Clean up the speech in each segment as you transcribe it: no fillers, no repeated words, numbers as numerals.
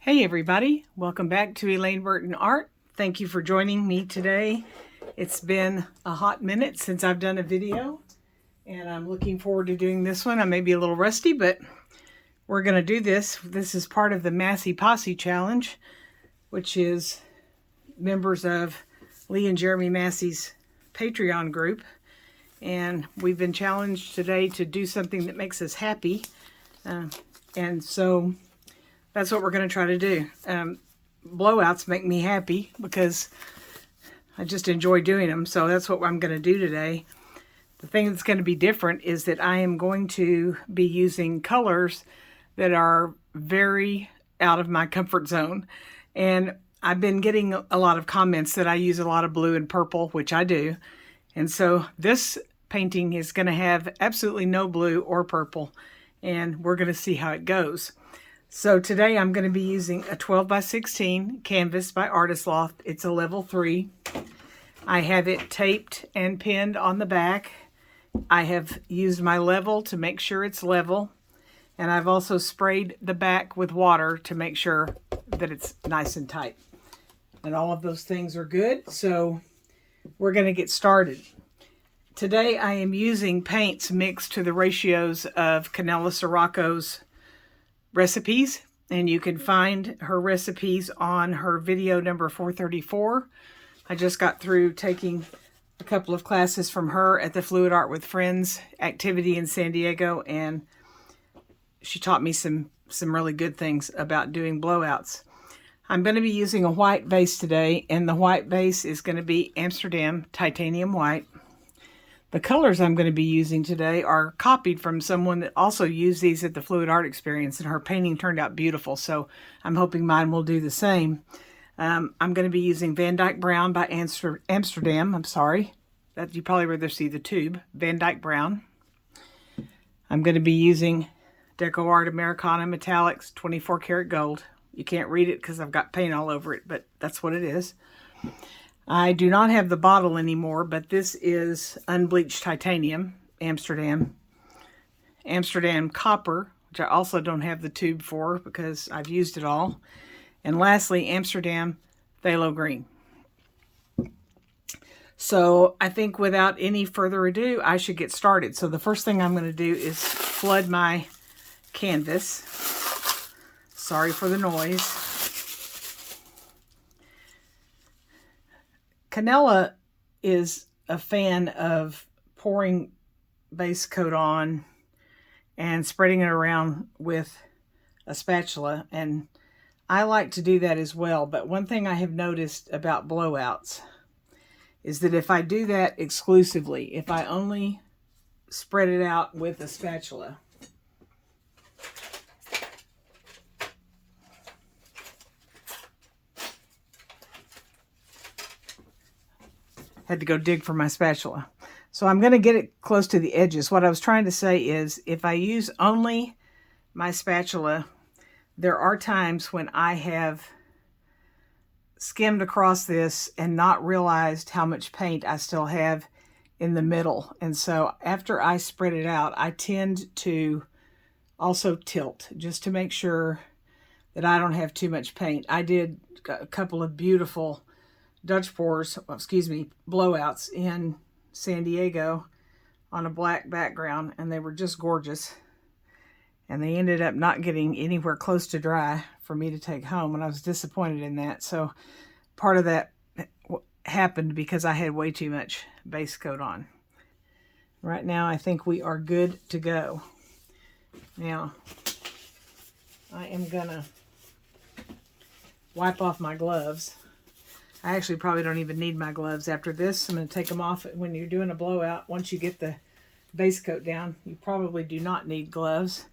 Hey everybody, welcome back to elayneburtonart. Thank you for joining me today. It's been a hot minute since I've done a video and I'm looking forward to doing this one. I may be a little rusty, but we're going to do this. This is part of the Posse challenge, which is members of Lee and Jeremy Massey's Patreon group. And we've been challenged today to do something that makes us happy. And so that's what we're going to try to do. Blowouts make me happy because I just enjoy doing them. So that's what I'm going to do today. The thing that's going to be different is that I am going to be using colors that are very out of my comfort zone. And I've been getting a lot of comments that I use a lot of blue and purple, which I do. And so this painting is going to have absolutely no blue or purple. And we're going to see how it goes. So today I'm going to be using a 12 by 16 canvas by Artist Loft. It's a level 3. I have it taped and pinned on the back. I have used my level to make sure it's level. And I've also sprayed the back with water to make sure that it's nice and tight. And all of those things are good. So we're going to get started. Today I am using paints mixed to the ratios of Canela Sirocco's recipes, and you can find her recipes on her video number 434. I just got through taking a couple of classes from her at the Fluid Art with Friends activity in San Diego, and she taught me some really good things about doing blowouts. I'm going to be using a white base today, and the white base is going to be Amsterdam Titanium White. The colors I'm going to be using today are copied from someone that also used these at the Fluid Art Experience, and her painting turned out beautiful, so I'm hoping mine will do the same. I'm going to be using Van Dyke Brown by Amsterdam. I'm sorry. That you probably rather see the tube. Van Dyke Brown. I'm going to be using Deco Art Americana Metallics 24 karat gold. You can't read it because I've got paint all over it, but that's what it is. I do not have the bottle anymore, but this is unbleached titanium, Amsterdam. Amsterdam copper, which I also don't have the tube for because I've used it all. And lastly, Amsterdam phthalo green. So I think without any further ado, I should get started. So the first thing I'm going to do is flood my canvas. Sorry for the noise. Canela is a fan of pouring base coat on and spreading it around with a spatula, and I like to do that as well. But one thing I have noticed about blowouts is that if I do that exclusively, if I only spread it out with a spatula, had to go dig for my spatula. So I'm going to get it close to the edges. What I was trying to say is if I use only my spatula, there are times when I have skimmed across this and not realized how much paint I still have in the middle. And so after I spread it out, I tend to also tilt just to make sure that I don't have too much paint. I did a couple of beautiful Dutch pours, blowouts in San Diego on a black background, and they were just gorgeous. And they ended up not getting anywhere close to dry for me to take home, and I was disappointed in that. So part of that happened because I had way too much base coat on. Right now, I think we are good to go. Now, I am gonna wipe off my gloves. I actually probably don't even need my gloves after this. I'm going to take them off when you're doing a blowout. Once you get the base coat down, you probably do not need gloves.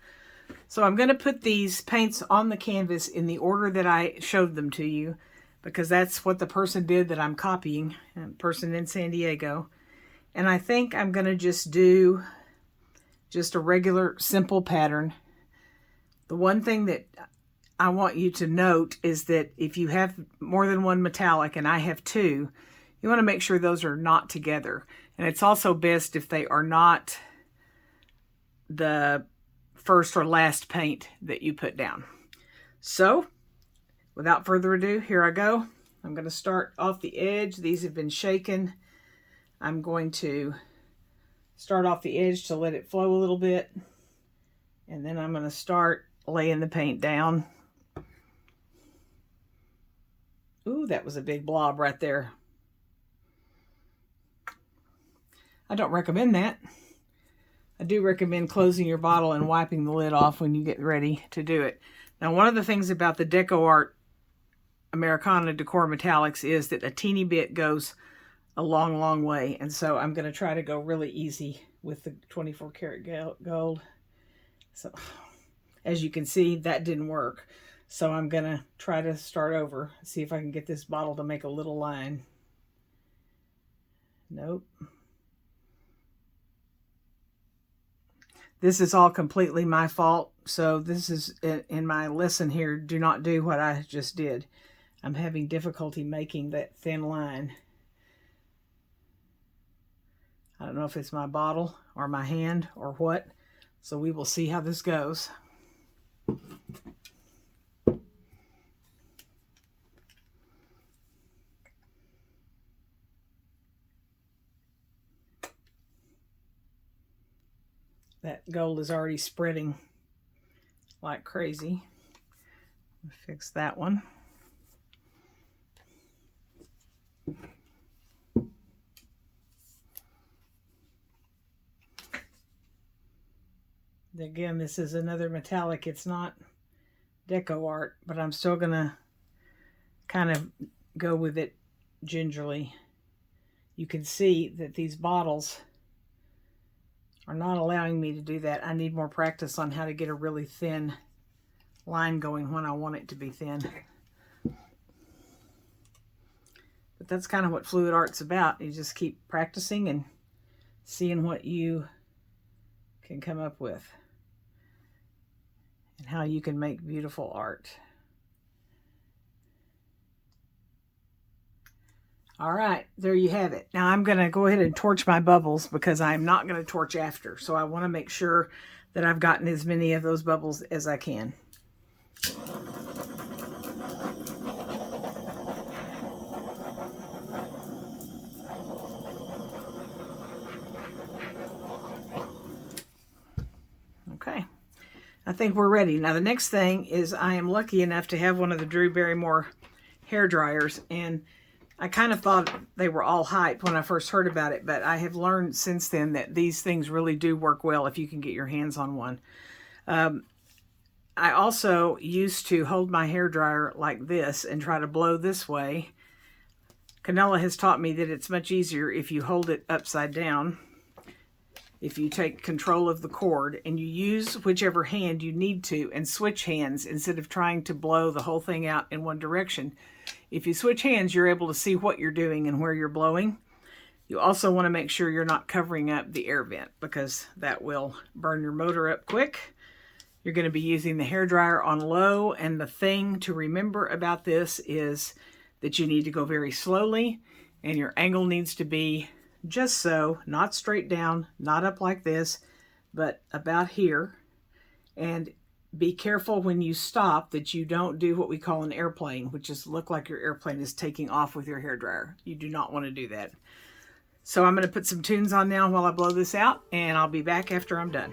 So I'm going to put these paints on the canvas in the order that I showed them to you, because that's what the person did that I'm copying, a person in San Diego. And I think I'm going to just do just a regular simple pattern. The one thing that I want you to note is that if you have more than one metallic, and I have two, you want to make sure those are not together. And it's also best if they are not the first or last paint that you put down. So without further ado, here I go. I'm going to start off the edge. These have been shaken. I'm going to start off the edge to let it flow a little bit. And then I'm going to start laying the paint down. Ooh, that was a big blob right there. I don't recommend that. I do recommend closing your bottle and wiping the lid off when you get ready to do it. Now, one of the things about the Deco Art Americana Decor Metallics is that a teeny bit goes a long, long way. And so I'm going to try to go really easy with the 24 karat gold. So as you can see, that didn't work. So I'm going to try to start over, see if I can get this bottle to make a little line. Nope. This is all completely my fault. So this is in my lesson here. Do not do what I just did. I'm having difficulty making that thin line. I don't know if it's my bottle or my hand or what. So we will see how this goes. That gold is already spreading like crazy. Fix that one. Again, this is another metallic. It's not Deco Art, but I'm still going to kind of go with it gingerly. You can see that these bottles are not allowing me to do that. I need more practice on how to get a really thin line going when I want it to be thin. But that's kind of what fluid art's about. You just keep practicing and seeing what you can come up with and how you can make beautiful art. All right, there you have it. Now I'm going to go ahead and torch my bubbles because I'm not going to torch after. So I want to make sure that I've gotten as many of those bubbles as I can. Okay, I think we're ready. Now the next thing is I am lucky enough to have one of the Drew Barrymore hair dryers, and I kind of thought they were all hype when I first heard about it, but I have learned since then that these things really do work well if you can get your hands on one. I also used to hold my hair dryer like this and try to blow this way. Canella has taught me that it's much easier if you hold it upside down. If you take control of the cord and you use whichever hand you need to and switch hands instead of trying to blow the whole thing out in one direction. If you switch hands, you're able to see what you're doing and where you're blowing. You also want to make sure you're not covering up the air vent because that will burn your motor up quick. You're going to be using the hairdryer on low, and the thing to remember about this is that you need to go very slowly and your angle needs to be just so, not straight down, not up like this, but about here. And be careful when you stop that you don't do what we call an airplane, which is look like your airplane is taking off with your hairdryer. You do not want to do that. So I'm going to put some tunes on now while I blow this out, and I'll be back after I'm done.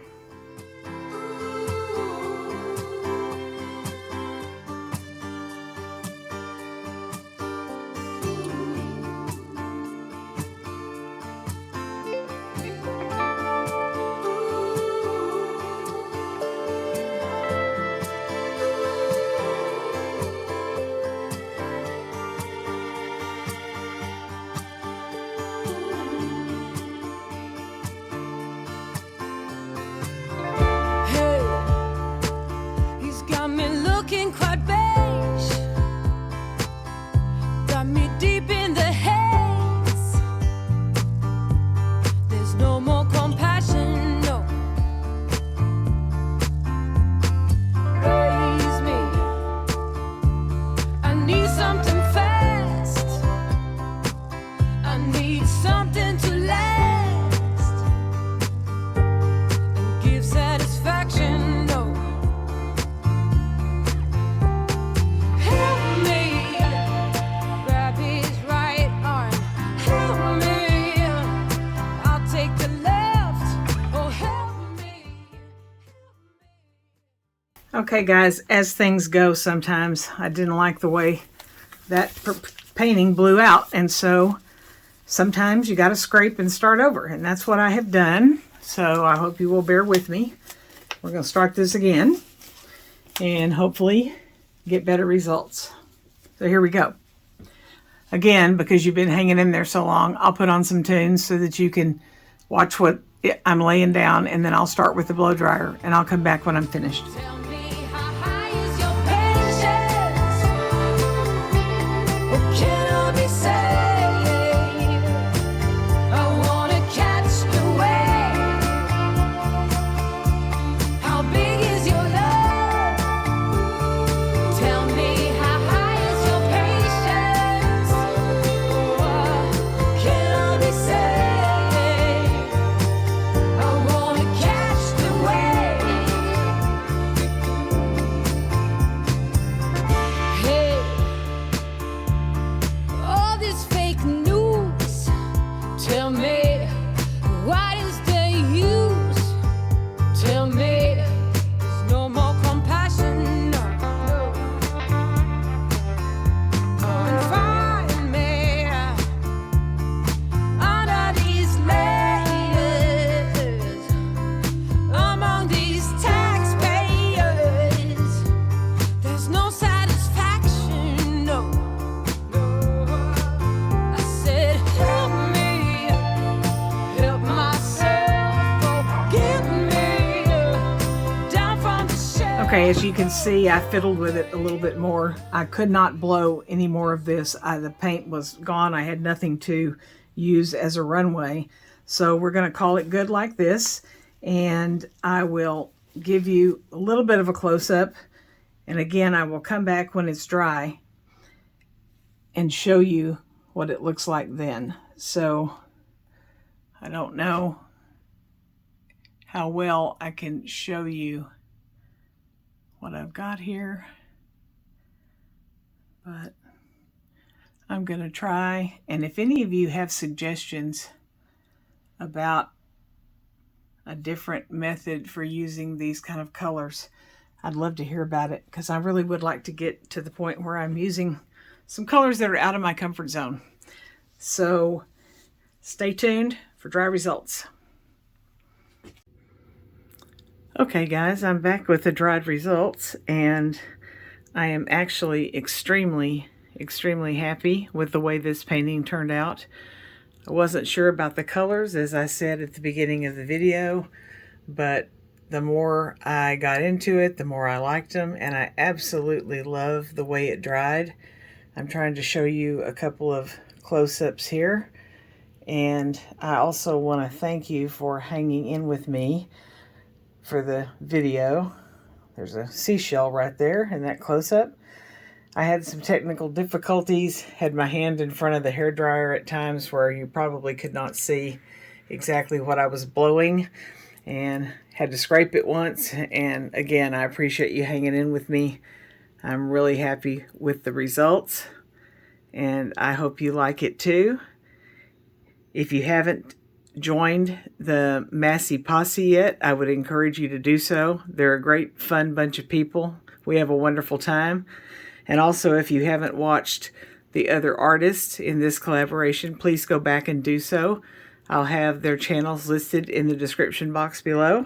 Okay guys, as things go sometimes, I didn't like the way that painting blew out, and so sometimes you got to scrape and start over, and that's what I have done. So I hope you will bear with me. We're going to start this again and hopefully get better results. So here we go. Again, because you've been hanging in there so long, I'll put on some tunes so that you can watch what I'm laying down, and then I'll start with the blow dryer and I'll come back when I'm finished. Okay, as you can see, I fiddled with it a little bit more. I could not blow any more of this. The paint was gone. I had nothing to use as a runway. So we're going to call it good like this. And I will give you a little bit of a close-up. And again, I will come back when it's dry and show you what it looks like then. So I don't know how well I can show you what I've got here, but I'm going to try. And if any of you have suggestions about a different method for using these kind of colors, I'd love to hear about it, because I really would like to get to the point where I'm using some colors that are out of my comfort zone. So stay tuned for dry results. Okay guys, I'm back with the dried results, and I am actually extremely happy with the way this painting turned out. I wasn't sure about the colors, as I said at the beginning of the video, but the more I got into it, the more I liked them, and I absolutely love the way it dried. I'm trying to show you a couple of close-ups here, and I also want to thank you for hanging in with me for the video. There's a seashell right there in that close-up. I had some technical difficulties, had my hand in front of the hairdryer at times where you probably could not see exactly what I was blowing, and had to scrape it once. And again, I appreciate you hanging in with me. I'm really happy with the results, and I hope you like it too. If you haven't joined the Massey Posse yet, I would encourage you to do so. They're a great, fun bunch of people. We have a wonderful time. And also, if you haven't watched the other artists in this collaboration, please go back and do so. I'll have their channels listed in the description box below.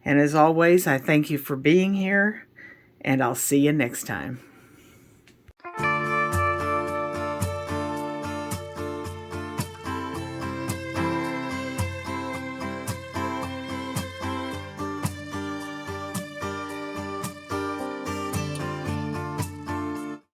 And as always, I thank you for being here, and I'll see you next time.